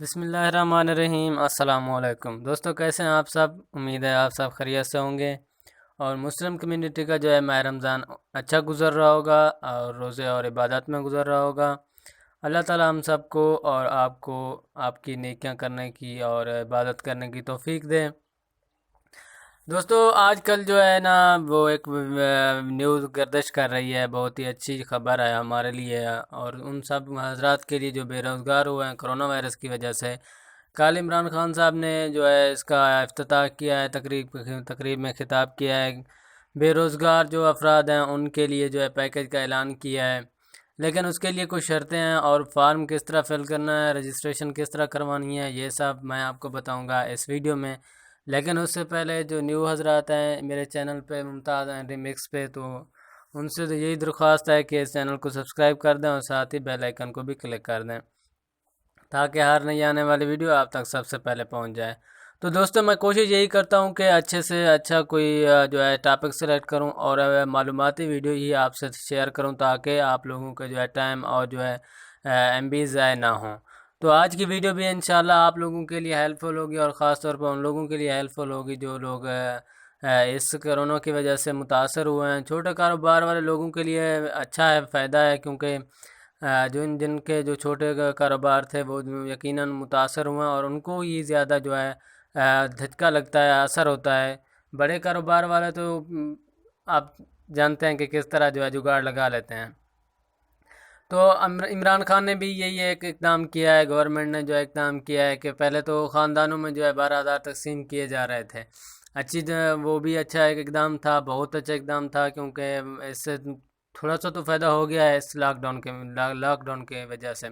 بسم اللہ الرحمن الرحیم۔ السلام علیکم دوستو، کیسے ہیں آپ سب؟ امید ہے آپ سب خیریت سے ہوں گے اور مسلم کمیونٹی کا جو ہے ماہ رمضان اچھا گزر رہا ہوگا اور روزے اور عبادت میں گزر رہا ہوگا۔ اللہ تعالی ہم سب کو اور آپ کو آپ کی نیکیاں کرنے کی اور عبادت کرنے کی توفیق دے۔ دوستو، آج کل جو ہے نا وہ ایک نیوز گردش کر رہی ہے، بہت ہی اچھی خبر ہے ہمارے لیے اور ان سب حضرات کے لیے جو بے روزگار ہوئے ہیں کرونا وائرس کی وجہ سے۔ کل عمران خان صاحب نے جو ہے اس کا افتتاح کیا ہے، تقریب میں خطاب کیا ہے۔ بے روزگار جو افراد ہیں ان کے لیے جو ہے پیکج کا اعلان کیا ہے، لیکن اس کے لیے کچھ شرطیں ہیں اور فارم کس طرح فل کرنا ہے، رجسٹریشن کس طرح کروانی ہے، یہ سب میں آپ کو بتاؤں گا اس ویڈیو میں۔ لیکن اس سے پہلے جو نیو حضرات ہیں میرے چینل پہ ممتاز ہیں ریمکس پہ، تو ان سے تو یہی درخواست ہے کہ اس چینل کو سبسکرائب کر دیں اور ساتھ ہی بیل آئیکن کو بھی کلک کر دیں تاکہ ہر نئی آنے والی ویڈیو آپ تک سب سے پہلے پہنچ جائے۔ تو دوستو، میں کوشش یہی کرتا ہوں کہ اچھے سے اچھا کوئی جو ہے ٹاپک سلیکٹ کروں اور معلوماتی ویڈیو ہی آپ سے شیئر کروں تاکہ آپ لوگوں کا جو ہے ٹائم اور جو ہے ایم بی ضائع نہ ہوں۔ تو آج کی ویڈیو بھی انشاءاللہ آپ لوگوں کے لیے ہیلپ فل ہوگی اور خاص طور پر ان لوگوں کے لیے ہیلپ فل ہوگی جو لوگ اس کرونا کی وجہ سے متاثر ہوئے ہیں۔ چھوٹے کاروبار والے لوگوں کے لیے اچھا ہے، فائدہ ہے، کیونکہ جن کے جو چھوٹے کاروبار تھے وہ یقیناً متاثر ہوئے ہیں اور ان کو ہی زیادہ جو ہے دھچکا لگتا ہے، اثر ہوتا ہے۔ بڑے کاروبار والے تو آپ جانتے ہیں کہ کس طرح جو ہے جگاڑ لگا لیتے ہیں۔ تو عمران خان نے بھی یہی ایک اقدام کیا ہے، گورنمنٹ نے جو اقدام کیا ہے کہ پہلے تو خاندانوں میں جو ہے 12,000 تقسیم کیے جا رہے تھے۔ وہ بھی اچھا ایک اقدام تھا، بہت اچھا اقدام تھا، کیونکہ اس سے تھوڑا سا تو فائدہ ہو گیا ہے اس لاک ڈاؤن کے وجہ سے۔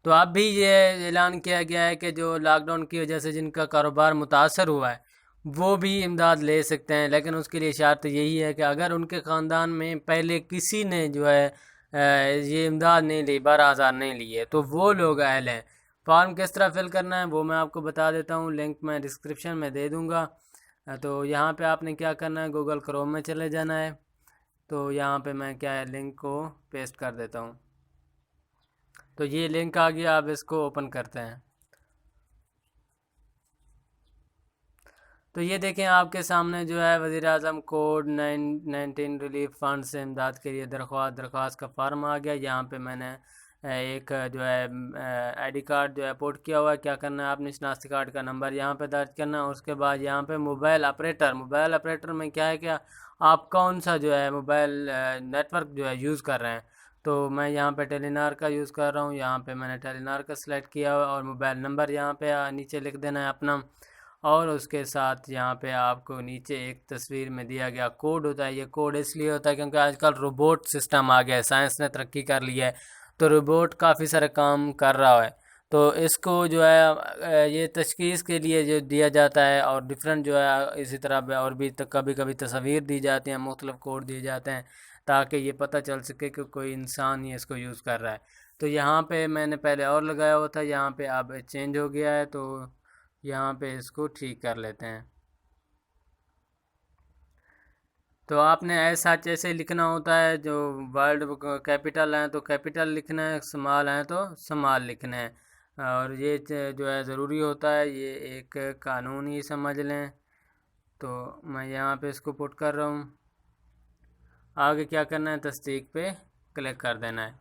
تو اب بھی یہ اعلان کیا گیا ہے کہ جو لاک ڈاؤن کی وجہ سے جن کا کاروبار متاثر ہوا ہے وہ بھی امداد لے سکتے ہیں، لیکن اس کے لیے شرط یہی ہے کہ اگر ان کے خاندان میں پہلے کسی نے جو ہے یہ امداد نہیں لی، 12,000 نہیں لیے، تو وہ لوگ اہل ہیں۔ فارم کس طرح فل کرنا ہے وہ میں آپ کو بتا دیتا ہوں، لنک میں ڈسکرپشن میں دے دوں گا۔ تو یہاں پہ آپ نے کیا کرنا ہے، گوگل کروم میں چلے جانا ہے۔ تو یہاں پہ میں کیا ہے لنک کو پیسٹ کر دیتا ہوں۔ تو یہ لنک آ گیا، آپ اس کو اوپن کرتے ہیں۔ تو یہ دیکھیں آپ کے سامنے جو ہے وزیر اعظم کووڈ 19 ریلیف فنڈ سے امداد کے لیے درخواست کا فارم آ گیا۔ یہاں پہ میں نے ایک جو ہے آئی ڈی کارڈ جو ہے اپلوڈ کیا ہوا ہے۔ کیا کرنا ہے، آپ نے شناختی کارڈ کا نمبر یہاں پہ درج کرنا ہے۔ اس کے بعد یہاں پہ موبائل آپریٹر میں کیا ہے، کیا آپ کون سا جو ہے موبائل نیٹ ورک جو ہے یوز کر رہے ہیں۔ تو میں یہاں پہ ٹیلی نار کا یوز کر رہا ہوں، یہاں پہ میں نے ٹیلی نار کا سلیکٹ کیا ہوا اور موبائل نمبر یہاں پہ نیچے لکھ دینا ہے اپنا، اور اس کے ساتھ یہاں پہ آپ کو نیچے ایک تصویر میں دیا گیا کوڈ ہوتا ہے۔ یہ کوڈ اس لیے ہوتا ہے کیونکہ آج کل روبوٹ سسٹم آ گیا ہے، سائنس نے ترقی کر لی ہے، تو روبوٹ کافی سارے کام کر رہا ہے۔ تو اس کو جو ہے یہ تشخیص کے لیے جو دیا جاتا ہے اور ڈیفرنٹ جو ہے اسی طرح اور بھی کبھی کبھی تصاویر دی جاتی ہیں، مختلف کوڈ دیے جاتے ہیں تاکہ یہ پتہ چل سکے کہ کوئی انسان ہی اس کو یوز کر رہا ہے۔ تو یہاں پہ میں نے پہلے اور لگایا ہوا تھا، یہاں پہ اب چینج ہو گیا ہے، تو یہاں پہ اس کو ٹھیک کر لیتے ہیں۔ تو آپ نے ایسا جیسے لکھنا ہوتا ہے، جو ورڈ کیپٹل ہیں تو کیپٹل لکھنا ہے، سمال ہیں تو سمال لکھنا ہے، اور یہ جو ہے ضروری ہوتا ہے، یہ ایک قانون ہی سمجھ لیں۔ تو میں یہاں پہ اس کو پٹ کر رہا ہوں۔ آگے کیا کرنا ہے، تصدیق پہ کلک کر دینا ہے۔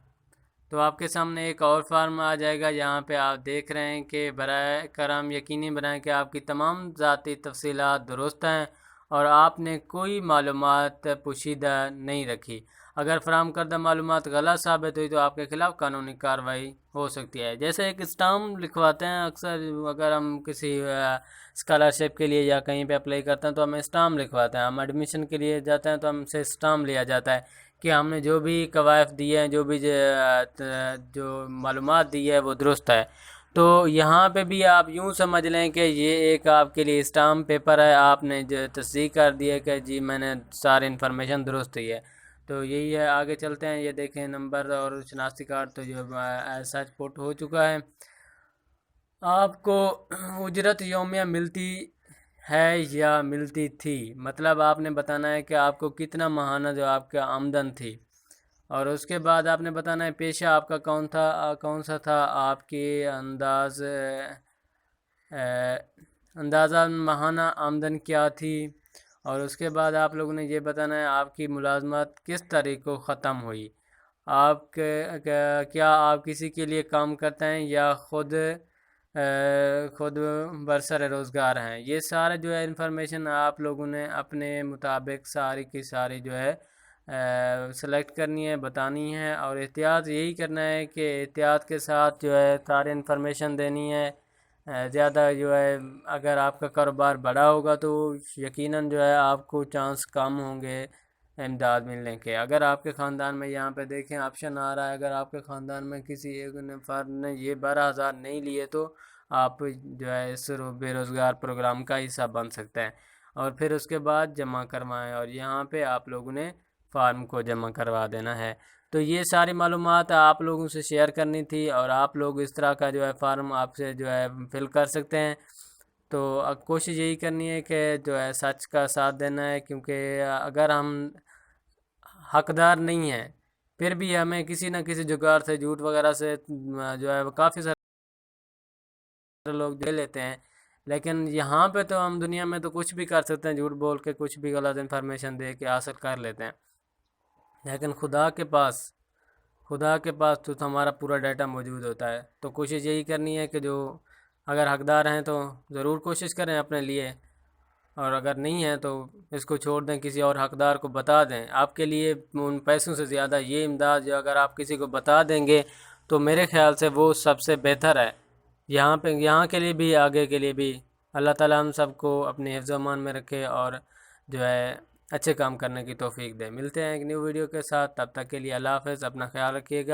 تو آپ کے سامنے ایک اور فارم آ جائے گا، یہاں پہ آپ دیکھ رہے ہیں کہ برائے کرم یقینی بنائیں کہ آپ کی تمام ذاتی تفصیلات درست ہیں اور آپ نے کوئی معلومات پوشیدہ نہیں رکھی۔ اگر فراہم کردہ معلومات غلط ثابت ہوئی تو آپ کے خلاف قانونی کارروائی ہو سکتی ہے۔ جیسے ایک اسٹامپ لکھواتے ہیں اکثر، اگر ہم کسی اسکالرشپ کے لیے یا کہیں پہ اپلائی کرتے ہیں تو ہمیں اسٹامپ لکھواتے ہیں، ہم ایڈمیشن کے لیے جاتے ہیں تو ہم سے اسٹامپ لیا جاتا ہے کہ ہم نے جو بھی کوائف دی ہیں، جو بھی جو معلومات دی ہے وہ درست ہے۔ تو یہاں پہ بھی آپ یوں سمجھ لیں کہ یہ ایک آپ کے لیے اسٹامپ پیپر ہے، آپ نے جو تصدیق کر دی ہے کہ جی میں نے ساری انفارمیشن درست دی ہے۔ تو یہی ہے، آگے چلتے ہیں۔ یہ دیکھیں نمبر اور شناختی کارڈ تو جو ایسا پٹ ہو چکا ہے۔ آپ کو اجرت یومیہ ملتی ہے یا ملتی تھی، مطلب آپ نے بتانا ہے کہ آپ کو کتنا ماہانہ جو آپ کا آمدن تھی، اور اس کے بعد آپ نے بتانا ہے پیشہ آپ کا کون سا تھا، آپ کی اندازہ ماہانہ آمدن کیا تھی، اور اس کے بعد آپ لوگوں نے یہ بتانا ہے آپ کی ملازمت کس تاریخ کو ختم ہوئی، آپ کیا آپ کسی کے لیے کام کرتے ہیں یا خود برسر روزگار ہیں۔ یہ سارے جو ہے انفارمیشن آپ لوگوں نے اپنے مطابق ساری کی ساری جو ہے سلیکٹ کرنی ہے، بتانی ہے، اور احتیاط یہی کرنا ہے کہ احتیاط کے ساتھ جو ہے سارے انفارمیشن دینی ہے۔ زیادہ جو ہے اگر آپ کا کاروبار بڑا ہوگا تو یقیناً جو ہے آپ کو چانس کم ہوں گے امداد ملنے کے۔ اگر آپ کے خاندان میں یہاں پہ دیکھیں آپشن آ رہا ہے، اگر آپ کے خاندان میں کسی ایک فرد نے یہ 12,000 نہیں لیے تو آپ جو ہے اس بے روزگار پروگرام کا حصہ بن سکتے ہیں، اور پھر اس کے بعد جمع کروائیں، اور یہاں پہ آپ لوگوں نے فارم کو جمع کروا دینا ہے۔ تو یہ ساری معلومات آپ لوگوں سے شیئر کرنی تھی، اور آپ لوگ اس طرح کا جو ہے فارم آپ سے جو ہے فل کر سکتے ہیں۔ تو اب کوشش یہی کرنی ہے کہ جو ہے سچ کا ساتھ دینا ہے، کیونکہ اگر ہم حقدار نہیں ہیں پھر بھی ہمیں کسی نہ کسی جگاڑ سے جھوٹ وغیرہ سے جو ہے کافی سارے لوگ دے لیتے ہیں، لیکن یہاں پہ تو ہم دنیا میں تو کچھ بھی کر سکتے ہیں، جھوٹ بول کے کچھ بھی غلط انفارمیشن دے کے حاصل کر لیتے ہیں، لیکن خدا کے پاس تو ہمارا پورا ڈیٹا موجود ہوتا ہے۔ تو کوشش یہی کرنی ہے کہ جو اگر حقدار ہیں تو ضرور کوشش کریں اپنے لیے، اور اگر نہیں ہیں تو اس کو چھوڑ دیں، کسی اور حقدار کو بتا دیں۔ آپ کے لیے ان پیسوں سے زیادہ یہ امداد جو اگر آپ کسی کو بتا دیں گے تو میرے خیال سے وہ سب سے بہتر ہے، یہاں کے لیے بھی، آگے کے لیے بھی۔ اللہ تعالیٰ ہم سب کو اپنے حفظ و امان میں رکھے اور جو ہے اچھے کام کرنے کی توفیق دے۔ ملتے ہیں ایک نیو ویڈیو کے ساتھ، تب تک کے لیے اللہ حافظ، اپنا خیال رکھیے گا۔